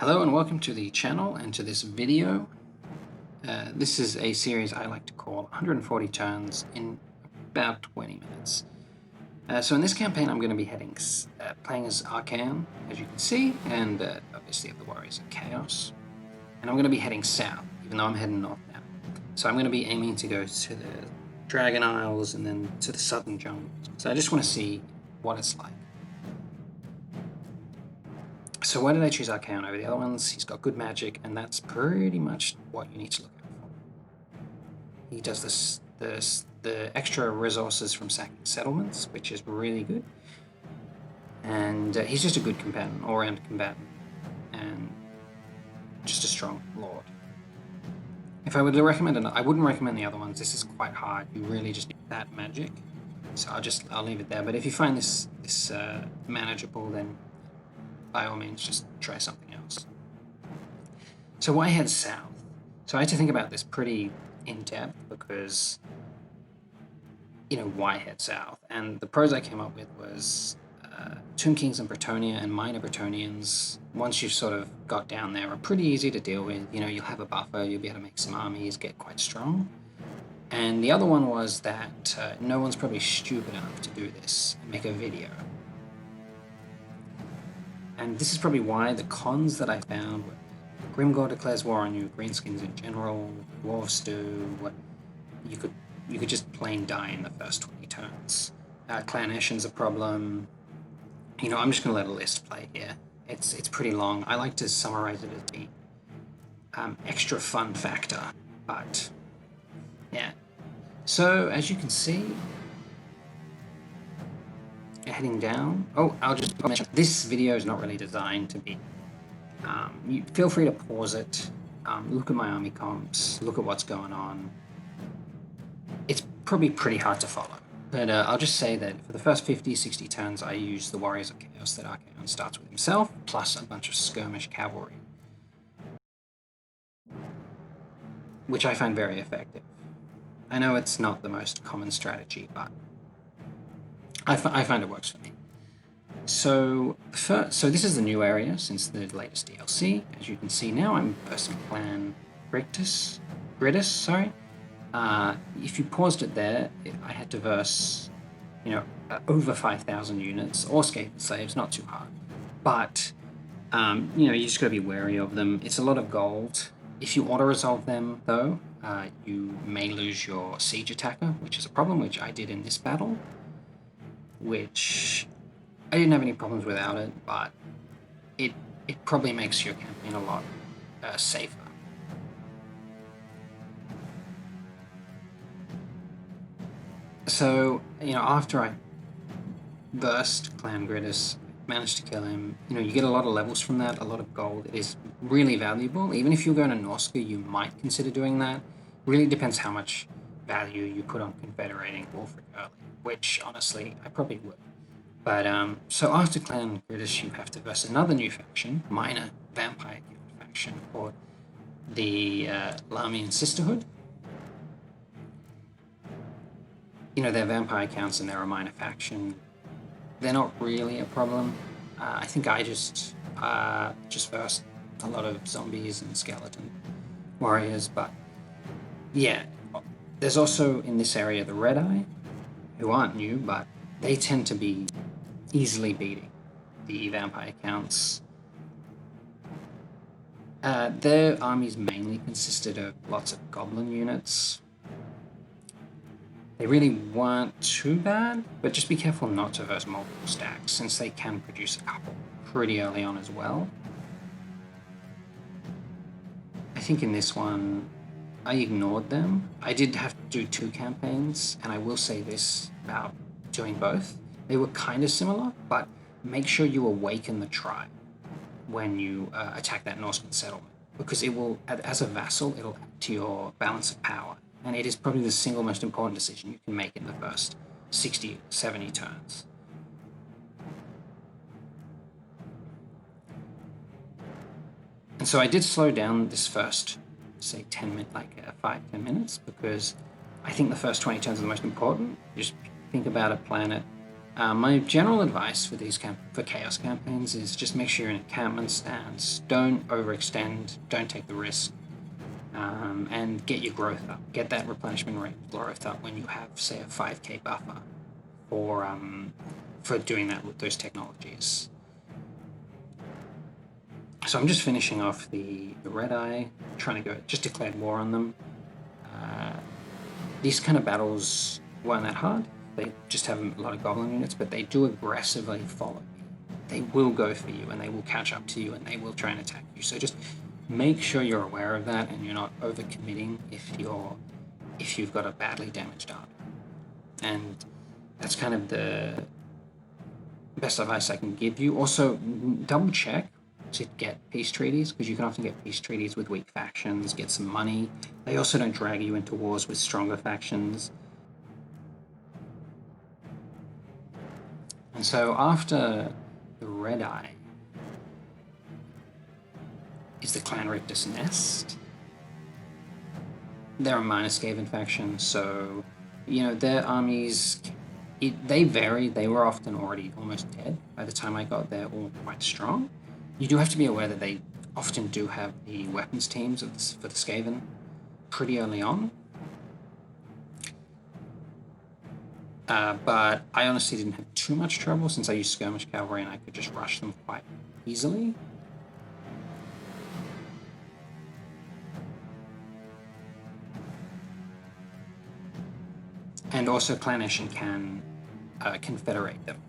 Hello and welcome to the channel and to this video. This is a series I like to call 140 turns in about 20 minutes. So in this campaign I'm going to be playing as Archaon, as you can see, and obviously of the Warriors of Chaos. And I'm going to be heading south, even though I'm heading north now. So I'm going to be aiming to go to the Dragon Isles and then to the southern jungle. So I just want to see what it's like. So why did I choose Archaon over the other ones? He's got good magic, and that's pretty much what you need to look out for. He does the extra resources from sacking settlements, which is really good. And he's just a good combatant, all-round combatant, and just a strong lord. If I were to recommend I wouldn't recommend the other ones. This is quite hard. You really just need that magic. So I'll leave it there. But if you find this manageable, then by all means, just try something else. So why head south? So I had to think about this pretty in-depth because, why head south? And the pros I came up with was Tomb Kings and Bretonnia and Minor Bretonians, once you've sort of got down there, are pretty easy to deal with. You'll have a buffer, you'll be able to make some armies, get quite strong. And the other one was that no one's probably stupid enough to do this and make a video. And this is probably why the cons that I found were Grimgore declares war on you, greenskins in general, dwarves do, you could just plain die in the first 20 turns. Clan Eshin's a problem. I'm just going to let a list play here. It's pretty long. I like to summarize it as the extra fun factor, but yeah. So as you can see, heading down. Oh, I'll just mention this video is not really designed to be. You feel free to pause it, look at my army comps, look at what's going on. It's probably pretty hard to follow, but I'll just say that for the first 50-60 turns, I use the Warriors of Chaos that Archaon starts with himself, plus a bunch of skirmish cavalry, which I find very effective. I know it's not the most common strategy, but I find it works for me. So this is the new area since the latest DLC. As you can see now, I'm versing Clan Gridus. If you paused it there, I had to verse, over 5,000 units or Escaped Slaves, not too hard. But, you just got to be wary of them. It's a lot of gold. If you auto-resolve them, though, you may lose your Siege Attacker, which is a problem, which I did in this battle. Which I didn't have any problems without it, but it probably makes your campaign a lot safer. So, after I burst Clan Gridus, managed to kill him, you get a lot of levels from that, a lot of gold. It is really valuable. Even if you're going to Norska, you might consider doing that. Really depends how much value you put on Confederating Wolfric early, which honestly I probably would. But so after Clan Gridus, you have to verse another new faction, minor vampire faction called the Lumi Sisterhood. Their vampire counts and they're a minor faction. They're not really a problem. I think I just versed a lot of zombies and skeleton warriors, but yeah. There's also in this area the Red Eye, who aren't new, but they tend to be easily beating the vampire counts. Their armies mainly consisted of lots of goblin units. They really weren't too bad, but just be careful not to verse multiple stacks, since they can produce a couple pretty early on as well. I think in this one, I ignored them. I did have to do 2 campaigns, and I will say this about doing both. They were kind of similar, but make sure you awaken the tribe when you attack that Norseman settlement, because it will, as a vassal, it'll add to your balance of power, and it is probably the single most important decision you can make in the first 60, 70 turns. And so I did slow down this first, say 5-10 minutes, because I think the first 20 turns are the most important. Just think about a planet, My general advice for for chaos campaigns is just make sure you're in encampment stance, don't overextend, don't take the risk, and get your growth up. Get that replenishment rate growth up when you have, say, a 5k buffer for doing that with those technologies. So I'm just finishing off the Red Eye, trying to just declared war on them. These kind of battles weren't that hard. They just have a lot of goblin units, but they do aggressively follow me. They will go for you, and they will catch up to you, and they will try and attack you. So just make sure you're aware of that, and you're not overcommitting if you've got a badly damaged army. And that's kind of the best advice I can give you. Also, double check to get peace treaties, because you can often get peace treaties with weak factions, get some money. They also don't drag you into wars with stronger factions. And so after the Red Eye is the Clan Rictus Nest. They're a minor Skaven faction, so, you know, their armies, they vary. They were often already almost dead by the time I got there, all quite strong. You do have to be aware that they often do have the weapons teams for the Skaven pretty early on. But I honestly didn't have too much trouble since I used skirmish cavalry and I could just rush them quite easily. And also Clan Eshin can confederate them,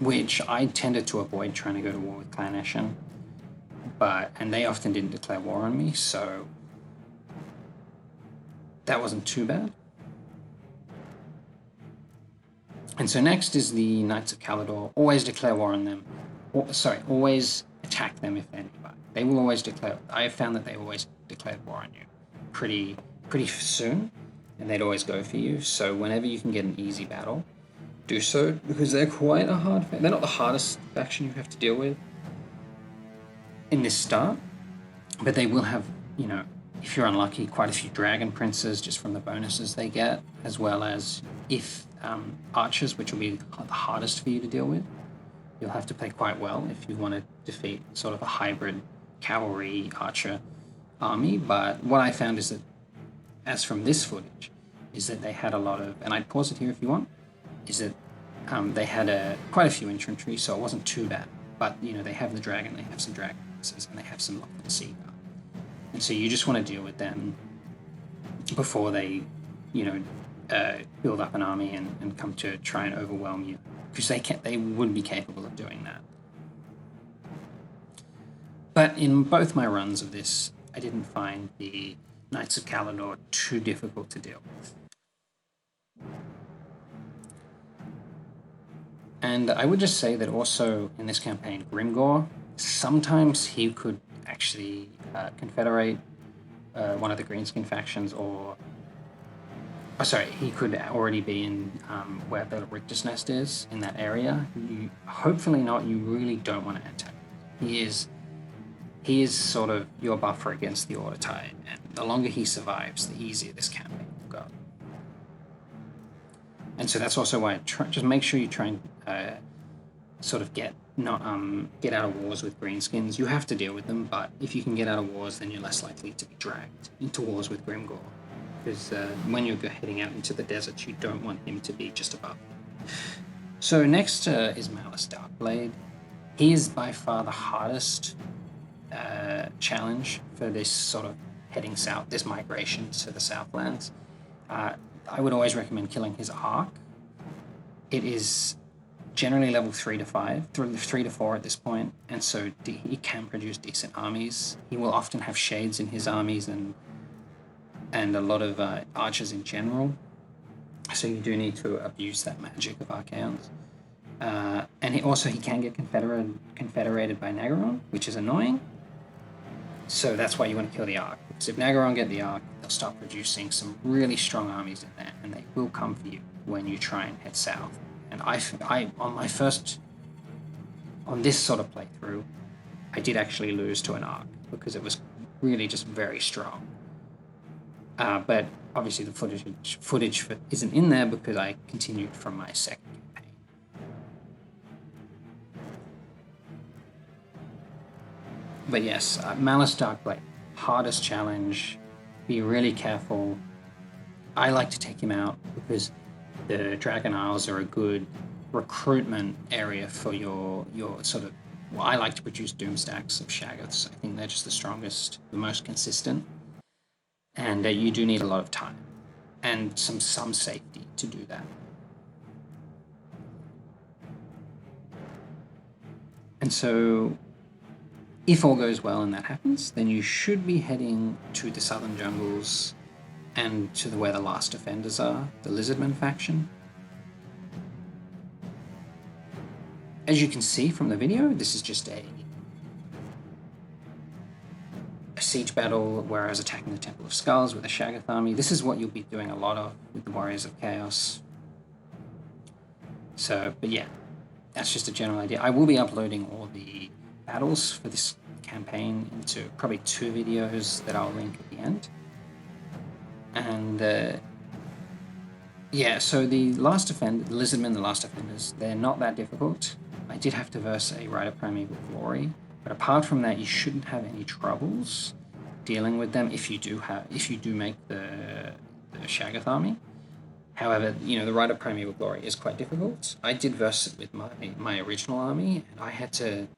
which I tended to avoid trying to go to war with Clan Eshin, and they often didn't declare war on me, so that wasn't too bad. And so next is the Knights of Caledor. Always declare war on them. Always attack them if they're nearby. They will always declare. I have found that they always declared war on you pretty soon, and they'd always go for you. So whenever you can get an easy battle, do so, because they're quite a hard. They're not the hardest faction you have to deal with in this start, but they will have, you know, if you're unlucky, quite a few dragon princes just from the bonuses they get, as well as if archers, which will be the hardest for you to deal with. You'll have to play quite well if you want to defeat sort of a hybrid cavalry archer army. But what I found is that, as from this footage, is that they had a lot of, and I'd pause it here if you want, is that they had quite a few infantry, so it wasn't too bad. But, you know, they have the dragon, they have some dragon princes, and they have some Lockwood Seagull. And so you just want to deal with them before they, you know, build up an army and come to try and overwhelm you, because they would be capable of doing that. But in both my runs of this, I didn't find the Knights of Caledor too difficult to deal with. And I would just say that also in this campaign, Grimgore, sometimes he could actually confederate one of the greenskin factions, he could already be in where the Rictus Nest is, in that area. Hopefully not, you really don't want to enter. He is sort of your buffer against the Order Tide, and the longer he survives, the easier this campaign will go. And so that's also why just make sure you try and sort of get out of wars with greenskins. You have to deal with them, but if you can get out of wars, then you're less likely to be dragged into wars with Grimgore. Because when you're heading out into the desert, you don't want him to be just above you. So next is Malice Darkblade. He is by far the hardest challenge for this sort of heading south, this migration to the Southlands. I would always recommend killing his Arc. It is generally level 3 to 5, 3 to 4 at this point, and so he can produce decent armies. He will often have shades in his armies and a lot of archers in general, so you do need to abuse that magic of Archaons. And he can get confederated by Nagaron, which is annoying. So that's why you want to kill the Arc, because if Nagaron get the Arc, they'll start producing some really strong armies in there, and they will come for you when you try and head south. And I on this sort of playthrough, I did actually lose to an Arc because it was really just very strong. But obviously the footage isn't in there because I continued from my second campaign. But yes, Malice Darkblade, hardest challenge. Be really careful. I like to take him out because the Dragon Isles are a good recruitment area for your sort of. Well, I like to produce doom stacks of Shaggoths. I think they're just the strongest, the most consistent, and you do need a lot of time and some safety to do that. And so, if all goes well and that happens, then you should be heading to the southern jungles and to where the last defenders are, the lizardmen faction. As you can see from the video, this is just a siege battle where I was attacking the Temple of Skulls with a Shaggoth army. This is what you'll be doing a lot of with the Warriors of Chaos. So, but yeah, that's just a general idea. I will be uploading all the battles for this campaign into probably 2 videos that I'll link at the end. And yeah, so the Lizardmen, the Last Defenders, they're not that difficult. I did have to verse a Rider Primeval Glory, but apart from that, you shouldn't have any troubles dealing with them if you do make the Shaggoth army. However, the Rider Primeval Glory is quite difficult. I did verse it with my original army, and I had to,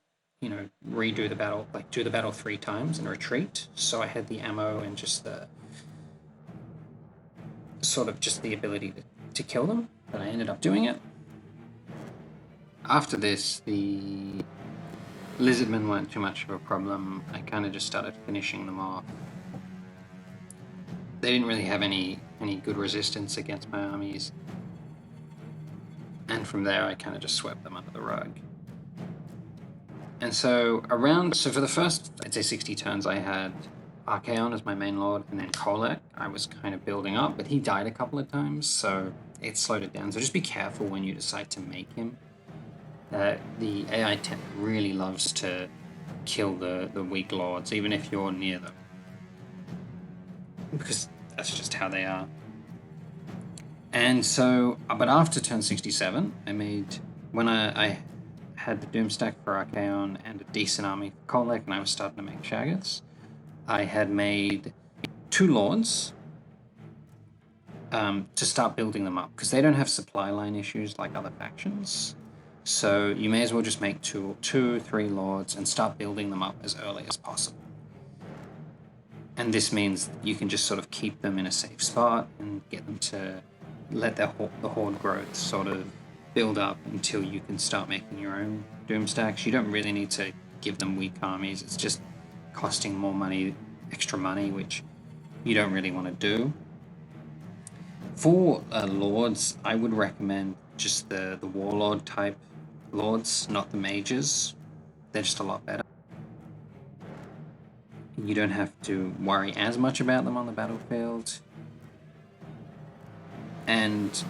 redo the battle, do the battle 3 times and retreat. So I had the ammo and just the ability to kill them, but I ended up doing it. After this, the Lizardmen weren't too much of a problem. I kind of just started finishing them off. They didn't really have any good resistance against my armies. And from there, I kind of just swept them under the rug. And so for the first, I'd say 60 turns, I had Archaon as my main lord, and then Kolek I was kind of building up, but he died a couple of times, so it slowed it down. So just be careful when you decide to make him. The AI 10 really loves to kill the weak lords, even if you're near them, because that's just how they are. And so, but after turn 67, when I had the Doomstack for Archaon and a decent army for Kolek, and I was starting to make Shaggoths, I had made 2 lords to start building them up, because they don't have supply line issues like other factions. So you may as well just make 2 or 3 lords and start building them up as early as possible. And this means you can just sort of keep them in a safe spot and get them to let the horde growth sort of build up until you can start making your own Doomstacks. You don't really need to give them weak armies. It's just costing more money, extra money, which you don't really want to do. For lords, I would recommend just the warlord type lords, not the mages. They're just a lot better. You don't have to worry as much about them on the battlefield. And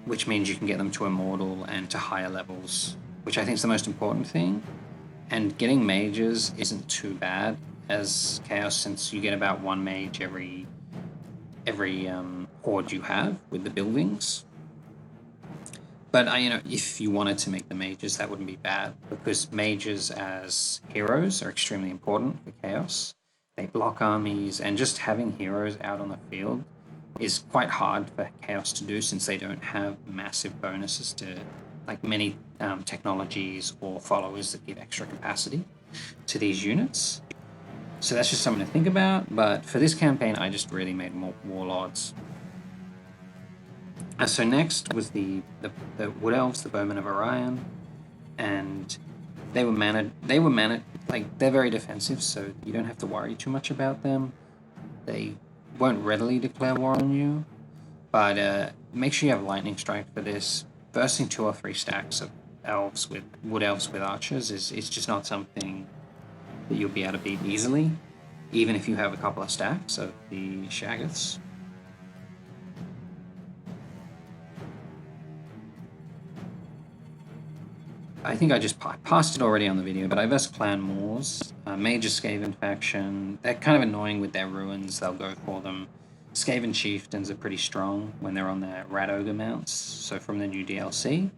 which means you can get them to immortal and to higher levels, which I think is the most important thing. And getting mages isn't too bad as Chaos, since you get about 1 mage every horde you have with the buildings. But if you wanted to make the mages, that wouldn't be bad, because mages as heroes are extremely important for Chaos. They block armies, and just having heroes out on the field is quite hard for Chaos to do, since they don't have massive bonuses to, like many technologies or followers that give extra capacity to these units. So that's just something to think about, but for this campaign, I just really made more warlords. So next was the Wood Elves, the Bowmen of Orion, and they were mana, like, they're very defensive, so you don't have to worry too much about them. They won't readily declare war on you, but make sure you have Lightning Strike for this. Versing 2 or 3 stacks of Wood Elves with archers is just not something that you'll be able to beat easily, even if you have a couple of stacks of the Shaggoths. I think I just passed it already on the video, but I versed Clan Moors, Major Skaven faction. They're kind of annoying with their ruins, they'll go for them. Skaven Chieftains are pretty strong when they're on their Rat Ogre mounts, so from the new DLC.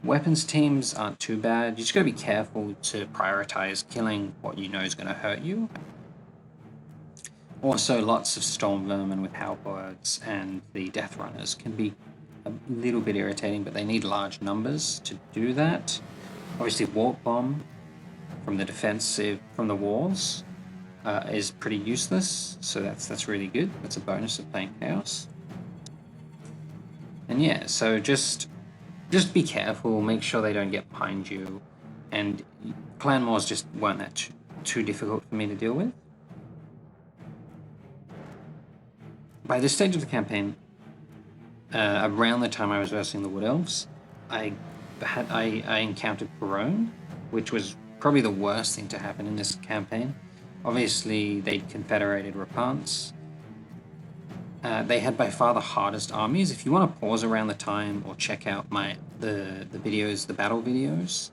Weapons teams aren't too bad. You just gotta be careful to prioritize killing what you know is gonna hurt you. Also, lots of storm vermin with halberds and the death runners can be a little bit irritating, but they need large numbers to do that. Obviously, warp bomb from the defensive from the walls is pretty useless, so that's really good. That's a bonus of playing chaos. And yeah, so just be careful, make sure they don't get behind you, and clan wars just weren't that too difficult for me to deal with. By this stage of the campaign, around the time I was versing the Wood Elves, I encountered Perone, which was probably the worst thing to happen in this campaign. Obviously, they'd confederated Rapants. They had by far the hardest armies. If you want to pause around the time or check out the videos, the battle videos,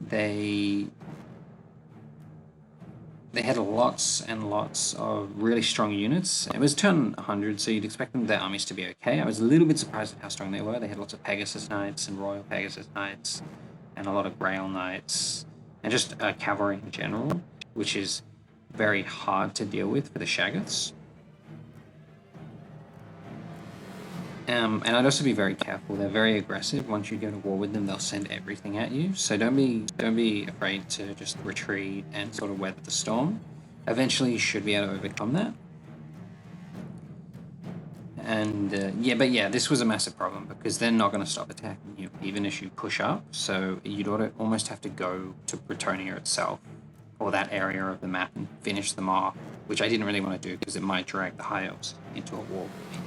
they had lots and lots of really strong units. It was turn 100, so you'd expect their armies to be okay. I was a little bit surprised at how strong they were. They had lots of Pegasus Knights and Royal Pegasus Knights, and a lot of Grail Knights, and just cavalry in general, which is very hard to deal with for the Shaggoths. And I'd also be very careful. They're very aggressive. Once you go to war with them, they'll send everything at you. So don't be afraid to just retreat and sort of weather the storm. Eventually, you should be able to overcome that. And this was a massive problem because they're not going to stop attacking you even as you push up. So you'd almost have to go to Bretonia itself or that area of the map and finish them off, which I didn't really want to do because it might drag the High Elves into a war with me.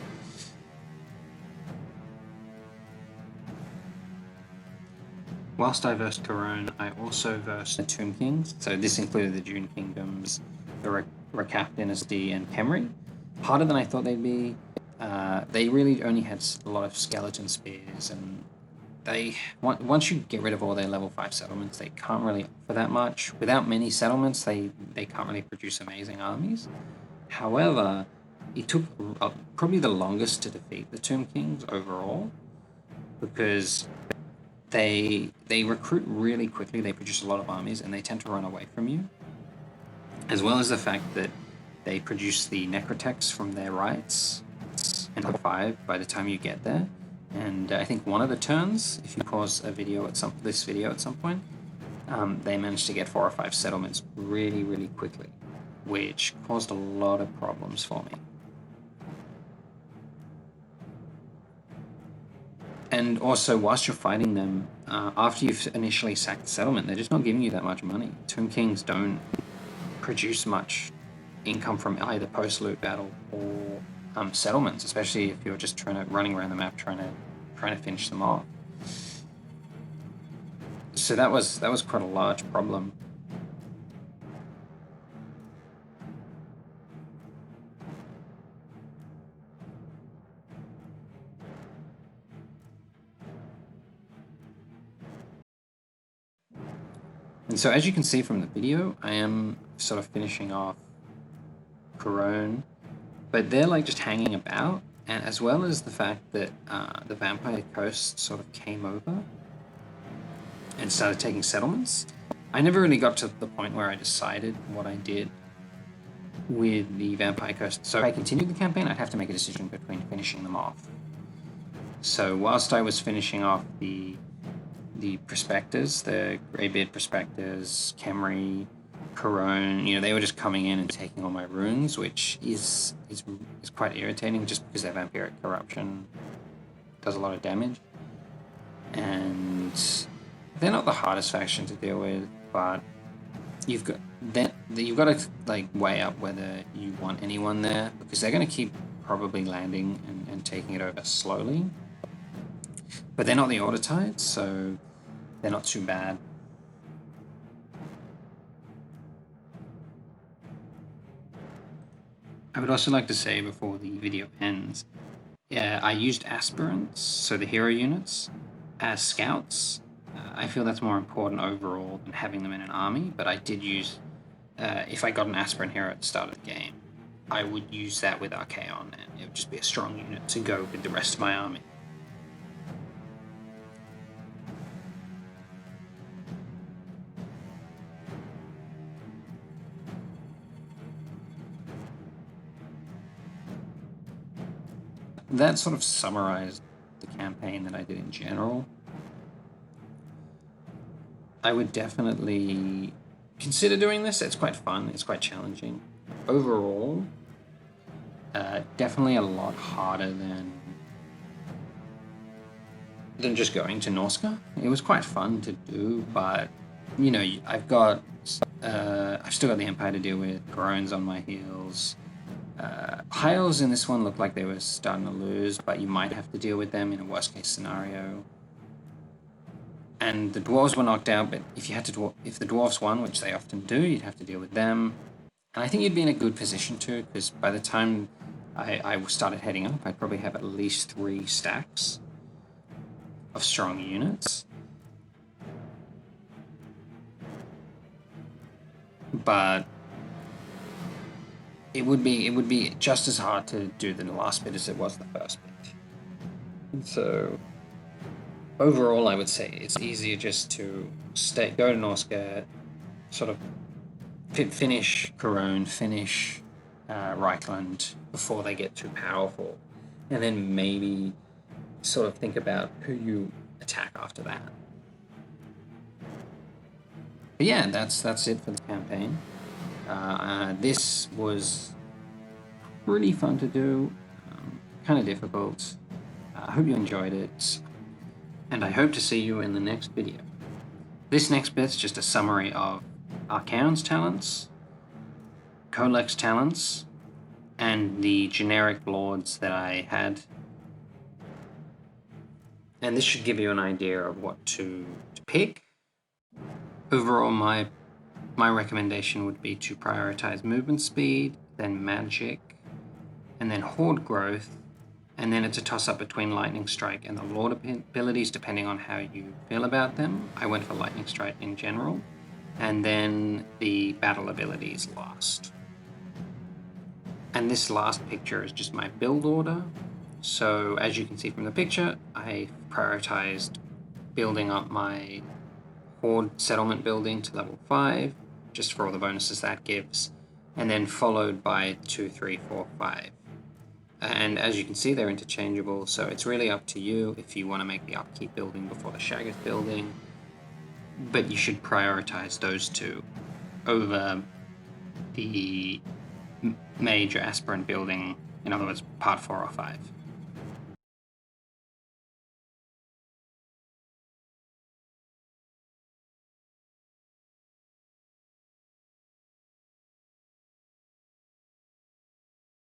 Whilst I versed Corone, I also versed the Tomb Kings. So this included the Dune Kingdoms, the Rakaf Dynasty, and Khemri. Harder than I thought they'd be. They really only had a lot of skeleton spears, and once you get rid of all their level 5 settlements, they can't really offer that much. Without many settlements, they can't really produce amazing armies. However, it took probably the longest to defeat the Tomb Kings overall, because they recruit really quickly, they produce a lot of armies, and they tend to run away from you. As well as the fact that they produce the necrotex from their rights in level 5 by the time you get there. And I think one of the turns, if you pause this video at some point, they managed to get 4 or 5 settlements really, really quickly, which caused a lot of problems for me. And also, whilst you're fighting them, after you've initially sacked the settlement, they're just not giving you that much money. Tomb Kings don't produce much income from either post-loot battle or settlements, especially if you're just running around the map trying to finish them off. So that was quite a large problem. And so as you can see from the video, I am sort of finishing off Corone, but they're like just hanging about, and as well as the fact that the Vampire Coast sort of came over and started taking settlements, I never really got to the point where I decided what I did with the Vampire Coast. So if I continued the campaign, I'd have to make a decision between finishing them off. So whilst I was finishing off the Prospectors, the Greybeard Prospectors, Khemri, Corone, they were just coming in and taking all my runes, which is quite irritating just because their vampiric corruption does a lot of damage. And they're not the hardest faction to deal with, but you've got to like weigh up whether you want anyone there, because they're going to keep probably landing and taking it over slowly. But they're not the Autotides, so they're not too bad. I would also like to say before the video ends, I used aspirants, so the hero units, as scouts. I feel that's more important overall than having them in an army, but I did use, if I got an aspirant hero at the start of the game, I would use that with Archaon, and it would just be a strong unit to go with the rest of my army. that sort of summarized the campaign that I did in general. I would definitely consider doing this. It's quite fun. It's quite challenging. Overall, definitely a lot harder than just going to Norska. It was quite fun to do, but you know, I've still got the Empire to deal with. Groans on my heels. High elves in this one looked like they were starting to lose, but you might have to deal with them in a worst case scenario. And the dwarves were knocked out, but if the dwarves won, which they often do, you'd have to deal with them. And I think you'd be in a good position to, because by the time I started heading up, I'd probably have at least 3 stacks of strong units. But it would be just as hard to do the last bit as it was the first bit. And so overall, I would say it's easier just to go to Norska, sort of finish Corone, finish Reichland before they get too powerful, and then maybe sort of think about who you attack after that. But yeah, that's it for the campaign. This was really fun to do, kind of difficult. I hope you enjoyed it, and I hope to see you in the next video. This next bit's just a summary of Archaon's talents, Kolek's talents, and the generic lords that I had. And this should give you an idea of what to pick. Overall, my recommendation would be to prioritize movement speed, then magic, and then horde growth, and then it's a toss-up between lightning strike and the lord abilities depending on how you feel about them. I went for lightning strike in general, and then the battle abilities last. And this last picture is just my build order. So as you can see from the picture, I prioritized building up my horde settlement building to level 5, just for all the bonuses that gives, and then followed by 2, 3, 4, 5. And as you can see, they're interchangeable, so it's really up to you if you want to make the upkeep building before the Shaggoth building, but you should prioritize those two over the major aspirant building, in other words, part 4 or 5.